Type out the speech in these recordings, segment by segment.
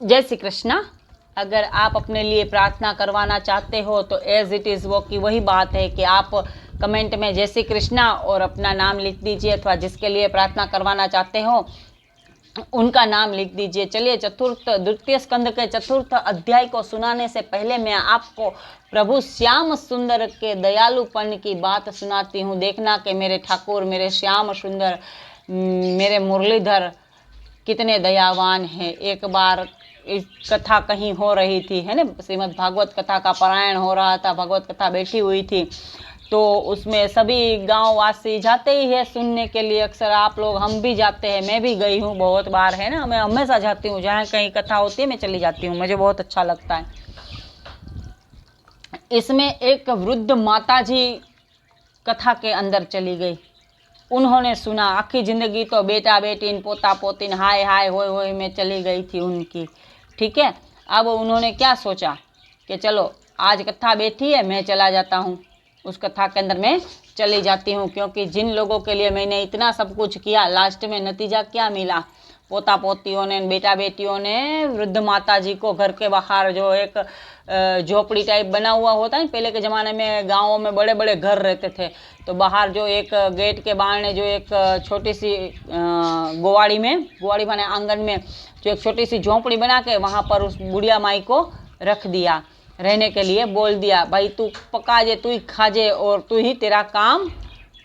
जय श्री कृष्णा। अगर आप अपने लिए प्रार्थना करवाना चाहते हो तो एज इट इज़ वो की वही बात है कि आप कमेंट में जय श्री कृष्णा और अपना नाम लिख दीजिए, अथवा जिसके लिए प्रार्थना करवाना चाहते हो उनका नाम लिख दीजिए। चलिए, द्वितीय स्कंद के चतुर्थ अध्याय को सुनाने से पहले मैं आपको प्रभु श्याम सुंदर के दयालुपन की बात सुनाती हूँ। देखना कि मेरे ठाकुर, मेरे श्याम सुंदर, मेरे मुरलीधर कितने दयावान हैं। एक बार इस कथा कहीं हो रही थी, है ना, श्रीमद् भागवत कथा का पारायण हो रहा था, भगवत कथा बैठी हुई थी, तो उसमें सभी गांव वासी जाते ही है सुनने के लिए। अक्सर आप लोग, हम भी जाते हैं, मैं भी गई हूँ बहुत बार, है ना, मैं हमेशा जाती हूँ, जहाँ कहीं कथा होती है मैं चली जाती हूँ, मुझे बहुत अच्छा लगता है। इसमें एक वृद्ध माता जी कथा के अंदर चली गई। उन्होंने सुना, आखी जिंदगी तो बेटा बेटीन पोता पोतीन हाय हाय होय होय में चली गई थी उनकी, ठीक है। अब उन्होंने क्या सोचा कि चलो आज कथा बैठी है, मैं चला जाता हूँ, उस कथा के अंदर मैं चली जाती हूँ, क्योंकि जिन लोगों के लिए मैंने इतना सब कुछ किया, लास्ट में नतीजा क्या मिला? पोता पोतियों ने, बेटा बेटियों ने वृद्ध माता जी को घर के बाहर, जो एक झोपड़ी टाइप बना हुआ होता है, पहले के ज़माने में गाँवों में बड़े बड़े घर रहते थे, तो बाहर जो एक गेट के बाहर जो एक छोटी सी गुवाड़ी माने आंगन में जो एक छोटी सी झोंपड़ी बना के वहाँ पर उस बुढ़िया माई को रख दिया, रहने के लिए बोल दिया, भाई तू पका जे, तू ही खा जे और तू ही तेरा काम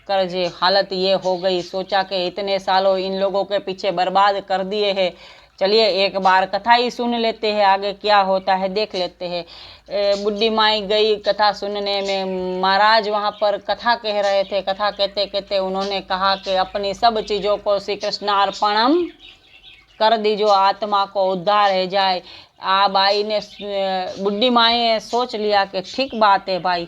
कर जे। हालत ये हो गई, सोचा कि इतने सालों इन लोगों के पीछे बर्बाद कर दिए हैं, चलिए एक बार कथा ही सुन लेते हैं, आगे क्या होता है देख लेते हैं। बुढ़ी माई गई कथा सुनने में। महाराज वहाँ पर कथा कह रहे थे, कथा कहते कहते उन्होंने कहा कि अपनी सब चीज़ों को श्री कृष्णार्पणम कर दीजो, आत्मा को उद्धार हो जाए। बाई ने, बुढ़ी माई ने सोच लिया कि ठीक बात है भाई,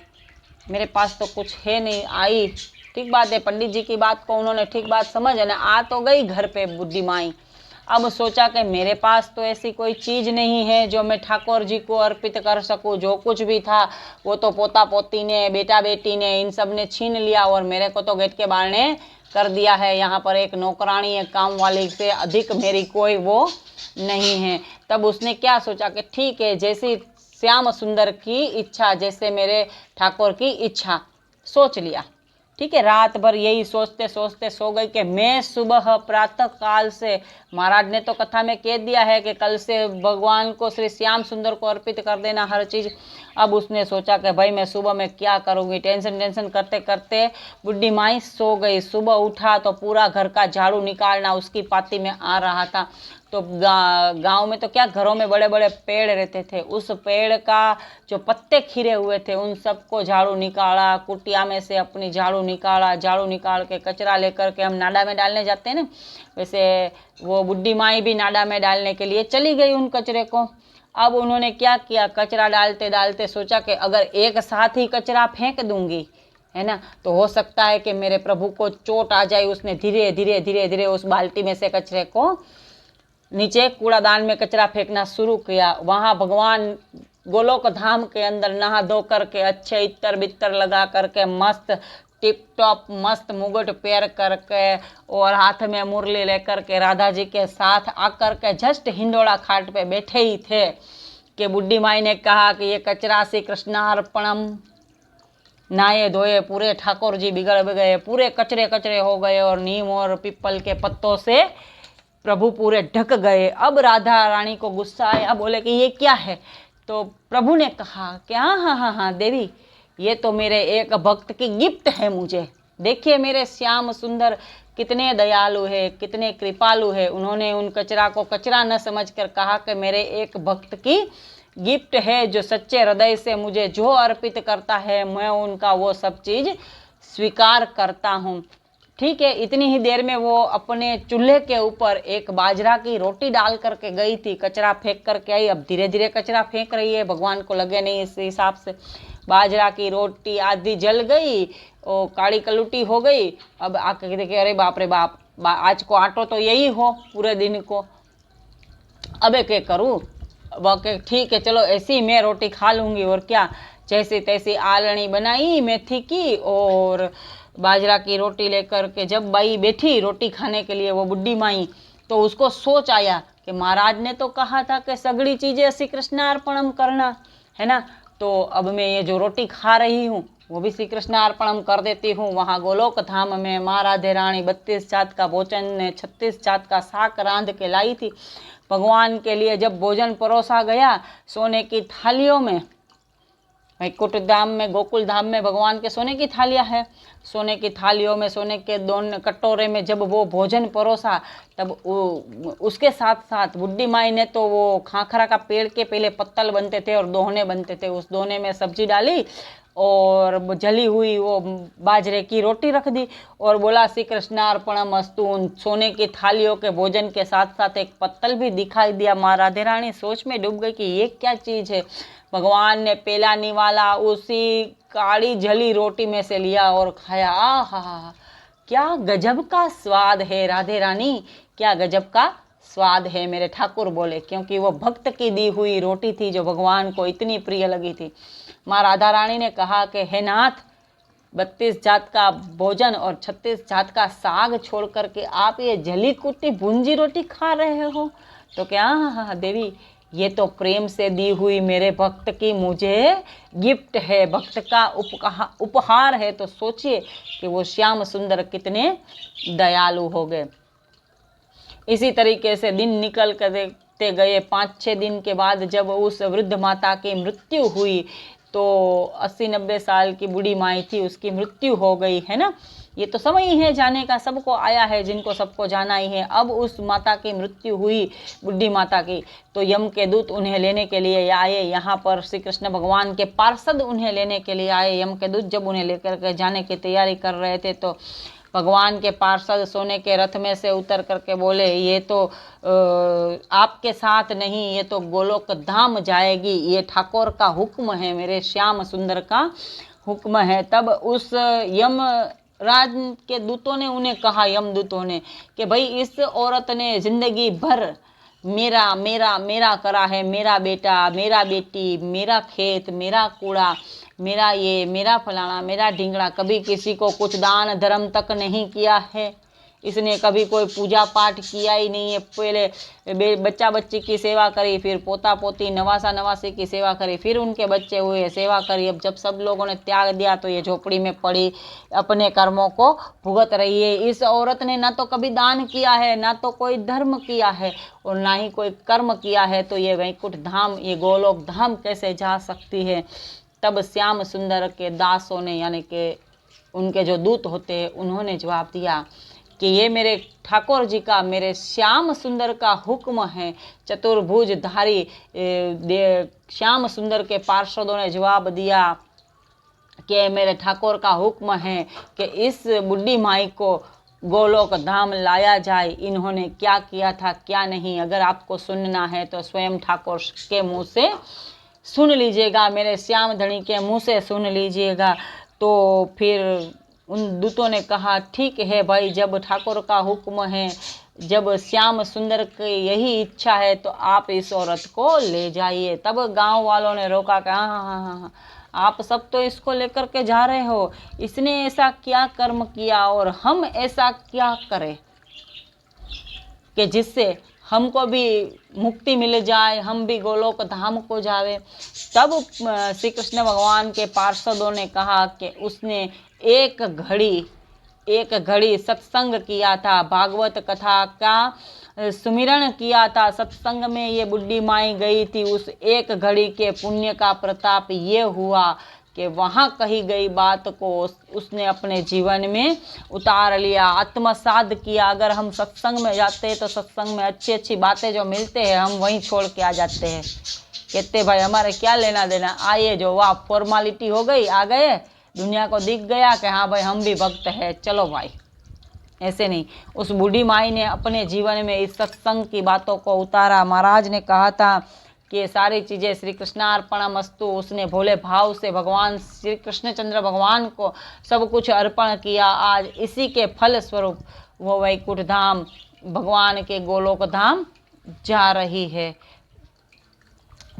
मेरे पास तो कुछ है नहीं, आई ठीक बात है, पंडित जी की बात को उन्होंने ठीक बात समझ है ना, आ तो गई घर पे बुढ़ी माई। अब सोचा कि मेरे पास तो ऐसी कोई चीज़ नहीं है जो मैं ठाकुर जी को अर्पित कर सकूं, जो कुछ भी था वो तो पोता पोती ने, बेटा बेटी ने, इन सब ने छीन लिया और मेरे को तो गेट के बाहर ने कर दिया है। यहाँ पर एक नौकरानी, एक काम वाली से अधिक मेरी कोई वो नहीं है। तब उसने क्या सोचा कि ठीक है, जैसी श्याम सुंदर की इच्छा, जैसे मेरे ठाकुर की इच्छा, सोच लिया, ठीक है। रात भर यही सोचते सोचते सो गई कि मैं सुबह प्रातः काल से, महाराज ने तो कथा में कह दिया है कि कल से भगवान को, श्री श्याम सुंदर को अर्पित कर देना हर चीज़। अब उसने सोचा कि भाई मैं सुबह में क्या करूँगी, टेंशन करते करते बुढ़ी माई सो गई। सुबह उठा तो पूरा घर का झाड़ू निकालना उसकी पाती में आ रहा था। तो गांव में तो क्या, घरों में बड़े बड़े पेड़ रहते थे, उस पेड़ का जो पत्ते खिरे हुए थे उन सबको झाड़ू निकाला, कुटिया में से अपनी झाड़ू निकाला, झाड़ू निकाल के कचरा लेकर के हम नाडा में डालने जाते हैं ना, वैसे वो बुढ़ी माई भी नाडा में डालने के लिए चली गई उन कचरे को। अब उन्होंने क्या किया, कचरा डालते डालते सोचा कि अगर एक साथ ही कचरा फेंक दूंगी, है ना, तो हो सकता है कि मेरे प्रभु को चोट आ जाए। उसने धीरे धीरे धीरे धीरे उस बाल्टी में से कचरे को नीचे कूड़ादान में कचरा फेंकना शुरू किया। वहाँ भगवान गोलोक धाम के अंदर नहा धो करके अच्छे इत्तर बित्तर लगा करके मस्त टिप टॉप मस्त मुकुट पैर करके और हाथ में मुरली लेकर के राधा जी के साथ आकर के जस्ट हिंडोला खाट पे बैठे ही थे कि बुढ़ी माई ने कहा कि ये कचरा श्री कृष्णार्पणम। नहाए धोए पूरे ठाकुर जी बिगड़ गए, पूरे कचरे कचरे हो गए और नीम और पीपल के पत्तों से प्रभु पूरे ढक गए। अब राधा रानी को गुस्सा आया, बोले कि ये क्या है? तो प्रभु ने कहा कि हाँ देवी, ये तो मेरे एक भक्त की गिफ्ट है मुझे। देखिए मेरे श्याम सुंदर कितने दयालु है, कितने कृपालु है। उन्होंने उन कचरा को कचरा न समझकर कहा कि मेरे एक भक्त की गिफ्ट है, जो सच्चे हृदय से मुझे जो अर्पित करता है मैं उनका वो सब चीज़ स्वीकार करता हूँ, ठीक है। इतनी ही देर में वो अपने चूल्हे के ऊपर एक बाजरा की रोटी डाल करके गई थी, कचरा फेंक करके आई। अब धीरे धीरे कचरा फेंक रही है, भगवान को लगे नहीं इस हिसाब से। बाजरा की रोटी आधी जल गई और काली कलुटी हो गई। अब आके देखे, अरे बाप रे बाप, आज को आटो तो यही हो पूरे दिन को, अब क्या करूँ? वाकई ठीक है, चलो ऐसी मैं रोटी खा लूँगी और क्या। जैसी तैसी आलनी बनाई मेथी की और बाजरा की रोटी लेकर के जब बाई बैठी रोटी खाने के लिए, वो बुढ़ी माई, तो उसको सोच आया कि महाराज ने तो कहा था कि सगड़ी चीज़ें श्री कृष्णार्पणम करना है ना, तो अब मैं ये जो रोटी खा रही हूँ वो भी श्री कृष्णार्पणम कर देती हूँ। वहाँ गोलोक धाम में माँ राधे रानी 32 जात का भोजन 36 जात का शाक रांध के लाई थी। भगवान के लिए जब भोजन परोसा गया सोने की थालियों में, वैकुंठ धाम में गोकुल धाम में भगवान के सोने की थालियां है, सोने की थालियों में सोने के दोनों कटोरे में जब वो भोजन परोसा, तब उसके साथ साथ बुड्ढी माई ने तो वो खाखरा का पेड़ के पहले पत्तल बनते थे और दोहने बनते थे, उस दोहने में सब्जी डाली और जली हुई वो बाजरे की रोटी रख दी और बोला श्री कृष्णार्पणमस्तु। उन सोने की थालियों के भोजन के साथ साथ एक पत्तल भी दिखाई दिया। माँ राधे रानी सोच में डूब गई कि ये क्या चीज़ है। भगवान ने पेला निवाला उसी काली जली रोटी में से लिया और खाया। आहा, क्या गजब का स्वाद है राधे रानी, क्या गजब का स्वाद है, मेरे ठाकुर बोले, क्योंकि वो भक्त की दी हुई रोटी थी जो भगवान को इतनी प्रिय लगी थी। माँ राधा रानी ने कहा कि हे नाथ, 32 जात का भोजन और 36 जात का साग छोड़ करके आप ये जली कुटी भुंजी रोटी खा रहे हो, तो क्या हाँ देवी, ये तो प्रेम से दी हुई मेरे भक्त की मुझे गिफ्ट है, भक्त का उपहार है। तो सोचिए कि वो श्याम सुंदर कितने दयालु हो गए। इसी तरीके से दिन निकल करते गए। 5-6 दिन के बाद जब उस वृद्ध माता की मृत्यु हुई, तो 80-90 साल की बूढ़ी माई थी, उसकी मृत्यु हो गई है ना। ये तो समय ही है जाने का, सबको आया है जिनको सबको जाना ही है। अब उस माता की मृत्यु हुई, बुढ़ी माता की, तो यम के दूत उन्हें लेने के लिए आए। यहाँ पर श्री कृष्ण भगवान के पार्षद उन्हें लेने के लिए आए। यम के दूत जब उन्हें लेकर के जाने की तैयारी कर रहे थे, तो भगवान के पार्षद सोने के रथ में से उतर करके बोले, ये तो आपके साथ नहीं, ये तो गोलोक धाम जाएगी, ये ठाकुर का हुक्म है, मेरे श्याम सुंदर का हुक्म है। तब उस यम राज के दूतों ने उन्हें कहा, यम दूतों ने, कि भाई इस औरत ने जिंदगी भर मेरा मेरा मेरा करा है, मेरा बेटा, मेरा बेटी, मेरा खेत, मेरा कूड़ा, मेरा ये, मेरा फलाना, मेरा ढिंगड़ा, कभी किसी को कुछ दान धर्म तक नहीं किया है। इसने कभी कोई पूजा पाठ किया ही नहीं है। पहले बच्चा बच्ची की सेवा करी, फिर पोता पोती नवासा नवासी की सेवा करी, फिर उनके बच्चे हुए, सेवा करी। अब जब सब लोगों ने त्याग दिया तो ये झोपड़ी में पड़ी अपने कर्मों को भुगत रही है। इस औरत ने ना तो कभी दान किया है, ना तो कोई धर्म किया है और ना ही कोई कर्म किया है, तो ये वैकुंठ धाम, ये गोलोक धाम कैसे जा सकती है। तब श्याम सुंदर के दासों ने, यानी कि उनके जो दूत होते हैं, उन्होंने जवाब दिया कि ये मेरे ठाकुर जी का, मेरे श्याम सुंदर का हुक्म है। चतुर्भुज धारी श्याम सुंदर के पार्षदों ने जवाब दिया कि मेरे ठाकुर का हुक्म है कि इस बुढ़ी माई को गोलोक धाम लाया जाए। इन्होंने क्या किया था क्या नहीं, अगर आपको सुनना है तो स्वयं ठाकुर के मुँह से सुन लीजिएगा, मेरे श्याम धनी के मुँह से सुन लीजिएगा। तो फिर उन दूतों ने कहा, ठीक है भाई, जब ठाकुर का हुक्म है, जब श्याम सुंदर की यही इच्छा है, तो आप इस औरत को ले जाइए। तब गांव वालों ने रोका कि हाँ, आप सब तो इसको लेकर के जा रहे हो, इसने ऐसा क्या कर्म किया और हम ऐसा क्या करें कि जिससे हमको भी मुक्ति मिल जाए, हम भी गोलोक धाम को जावे। तब श्री कृष्ण भगवान के पार्षदों ने कहा कि उसने एक घड़ी सत्संग किया था, भागवत कथा का सुमिरन किया था। सत्संग में ये बुढ़ी माई गई थी, उस एक घड़ी के पुण्य का प्रताप ये हुआ कि वहाँ कही गई बात को उसने अपने जीवन में उतार लिया, आत्मसात किया। अगर हम सत्संग में जाते हैं तो सत्संग में अच्छी अच्छी बातें जो मिलते हैं हम वहीं छोड़ के आ जाते हैं, कहते भाई हमारे क्या लेना देना, आइए जो वाह फॉर्मालिटी हो गई, आ गए, दुनिया को दिख गया कि हाँ भाई हम भी भक्त है, चलो भाई। ऐसे नहीं, उस बूढ़ी माई ने अपने जीवन में इस सत्संग की बातों को उतारा। महाराज ने कहा था कि ये सारी चीज़ें श्री कृष्णार्पणमस्तु, उसने भोले भाव से भगवान श्री कृष्णचंद्र भगवान को सब कुछ अर्पण किया। आज इसी के फल स्वरूप वो वैकुंठ धाम, भगवान के गोलोक धाम जा रही है।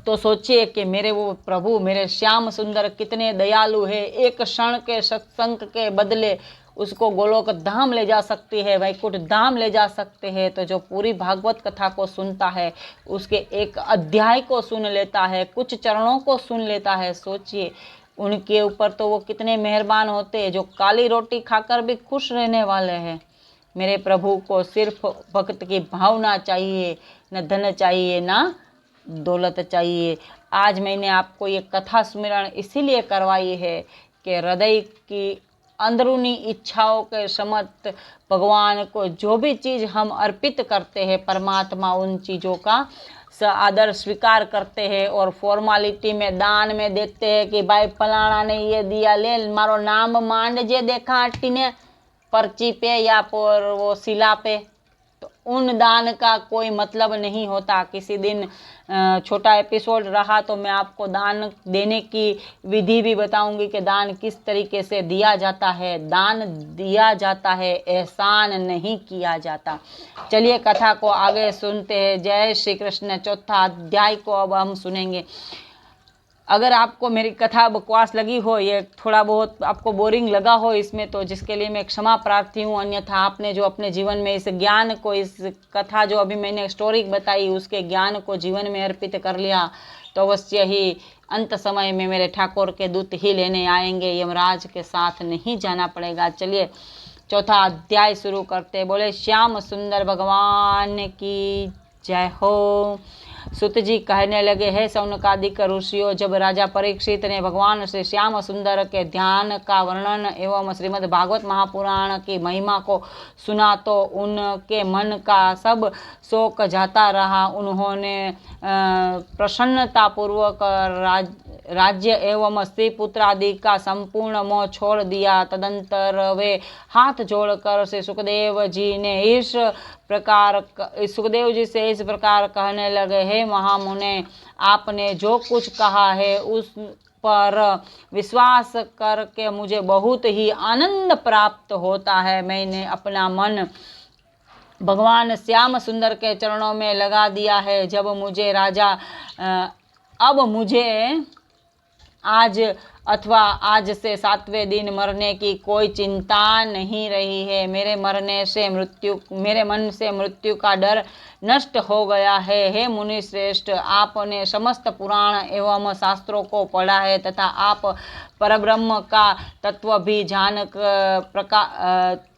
तो सोचिए कि मेरे वो प्रभु, मेरे श्याम सुंदर कितने दयालु है। एक क्षण के सत्संग के बदले उसको गोलोक धाम ले जा सकती है, वैकुंठ धाम ले जा सकते हैं। तो जो पूरी भागवत कथा को सुनता है, उसके एक अध्याय को सुन लेता है, कुछ चरणों को सुन लेता है, सोचिए उनके ऊपर तो वो कितने मेहरबान होते हैं, जो काली रोटी खाकर भी खुश रहने वाले हैं। मेरे प्रभु को सिर्फ भक्त की भावना चाहिए, न धन चाहिए न दौलत चाहिए। आज मैंने आपको ये कथा स्मरण इसीलिए करवाई है कि हृदय की अंदरूनी इच्छाओं के समत भगवान को जो भी चीज़ हम अर्पित करते हैं, परमात्मा उन चीज़ों का आदर स्वीकार करते हैं और फॉर्मालिटी में दान में देते हैं कि भाई फलाना ने ये दिया, ले मारो नाम मांड जे देखा आंटी ने पर्ची पे या पर वो शिला पे। तो उन दान का कोई मतलब नहीं होता। किसी दिन छोटा एपिसोड रहा तो मैं आपको दान देने की विधि भी बताऊंगी कि दान किस तरीके से दिया जाता है। दान दिया जाता है, एहसान नहीं किया जाता। चलिए कथा को आगे सुनते हैं। जय श्री कृष्ण। चौथा अध्याय को अब हम सुनेंगे। अगर आपको मेरी कथा बकवास लगी हो, ये थोड़ा बहुत आपको बोरिंग लगा हो इसमें, तो जिसके लिए मैं क्षमा प्रार्थी हूँ। अन्यथा आपने जो अपने जीवन में इस ज्ञान को, इस कथा जो अभी मैंने स्टोरी बताई, उसके ज्ञान को जीवन में अर्पित कर लिया, तो अवश्य ही अंत समय में मेरे ठाकुर के दूत ही लेने आएंगे, यमराज के साथ नहीं जाना पड़ेगा। चलिए चौथा अध्याय शुरू करते। बोले श्याम सुंदर भगवान की जय हो। सुत जी कहने लगे, है सौनकादिक ऋषियों, जब राजा परीक्षित ने भगवान श्री श्याम सुंदर के ध्यान का वर्णन एवं श्रीमद् भागवत महापुराण की महिमा को सुना तो उनके मन का सब शोक जाता रहा। उन्होंने प्रसन्नतापूर्वक राज्य एवं स्त्री पुत्र आदि का संपूर्ण मोह छोड़ दिया। तदंतर वे हाथ जोड़कर श्री सुखदेव जी से इस प्रकार कहने लगे, हे महामुने, आपने जो कुछ कहा है उस पर विश्वास करके मुझे बहुत ही आनंद प्राप्त होता है। मैंने अपना मन भगवान श्याम सुंदर के चरणों में लगा दिया है। अब मुझे आज अथवा आज से 7वें दिन मरने की कोई चिंता नहीं रही है। मेरे मन से मृत्यु का डर नष्ट हो गया है। हे मुनि श्रेष्ठ, आपने समस्त पुराण एवं शास्त्रों को पढ़ा है तथा आप परब्रह्म का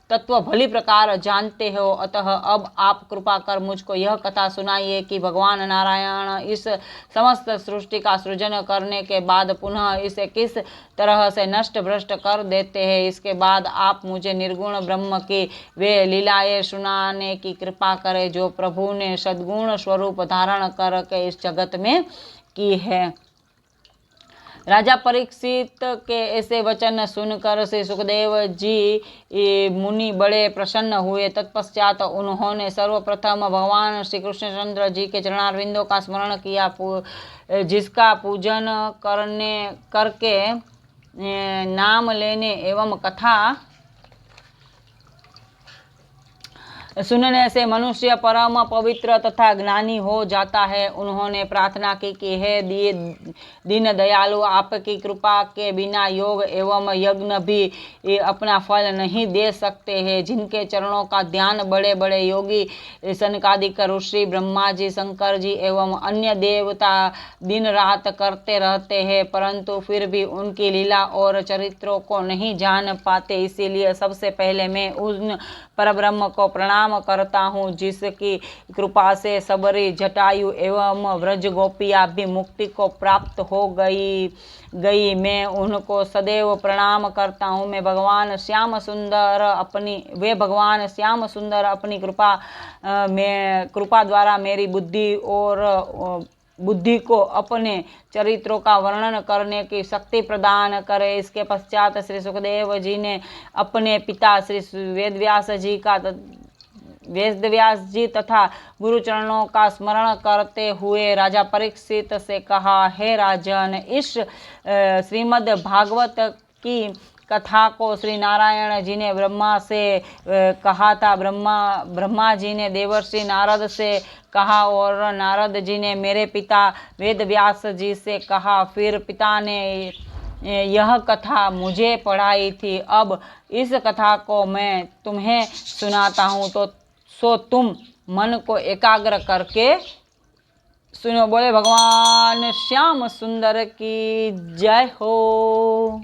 तत्व भली प्रकार जानते हो। अतः अब आप कृपा कर मुझको यह कथा सुनाइए कि भगवान नारायण इस समस्त सृष्टि का सृजन करने के बाद पुनः इसे किस तरह से नष्ट भ्रष्ट कर देते हैं। इसके बाद आप मुझे निर्गुण ब्रह्म की वे लीलाएं सुनाने की कृपा करें जो प्रभु ने सद्गुण स्वरूप धारण करके इस जगत में की है। राजा परीक्षित के ऐसे वचन सुनकर श्री सुखदेव जी मुनि बड़े प्रसन्न हुए। तत्पश्चात उन्होंने सर्वप्रथम भगवान श्री कृष्णचंद्र जी के चरणारविंदों का स्मरण किया, जिसका पूजन करके नाम लेने एवं कथा सुनने से मनुष्य परम पवित्र तथा ज्ञानी हो जाता है। उन्होंने प्रार्थना की कि हे दीन दयालु, आपकी कृपा के बिना योग एवं यज्ञ भी अपना फल नहीं दे सकते हैं। जिनके चरणों का ध्यान बड़े बड़े योगी सनकादिक ऋषि, ब्रह्मा जी, शंकर जी एवं अन्य देवता दिन रात करते रहते हैं, परंतु फिर भी उनकी लीला और चरित्रों को नहीं जान पाते। इसीलिए सबसे पहले मैं उन परब्रह्म को प्रणाम करता हूँ जिसकी कृपा से सबरी, जटायु एवं व्रज गोपियाँ भी मुक्ति को प्राप्त हो गई। मैं उनको सदैव प्रणाम करता हूँ। वे भगवान श्याम सुंदर अपनी कृपा द्वारा मेरी बुद्धि को अपने चरित्रों का वर्णन करने की शक्ति प्रदान करे। इसके पश्चात श्री सुखदेव जी ने अपने पिता श्री वेदव्यास जी तथा गुरुचरणों का स्मरण करते हुए राजा परीक्षित से कहा, हे राजन, इस श्रीमद् भागवत की कथा को श्री नारायण जी ने ब्रह्मा से कहा था। ब्रह्मा जी ने देवर्षि नारद से कहा और नारद जी ने मेरे पिता वेदव्यास जी से कहा। फिर पिता ने यह कथा मुझे पढ़ाई थी, अब इस कथा को मैं तुम्हें सुनाता हूँ, तो सो तुम मन को एकाग्र करके सुनो। बोले भगवान श्याम सुंदर की जय हो।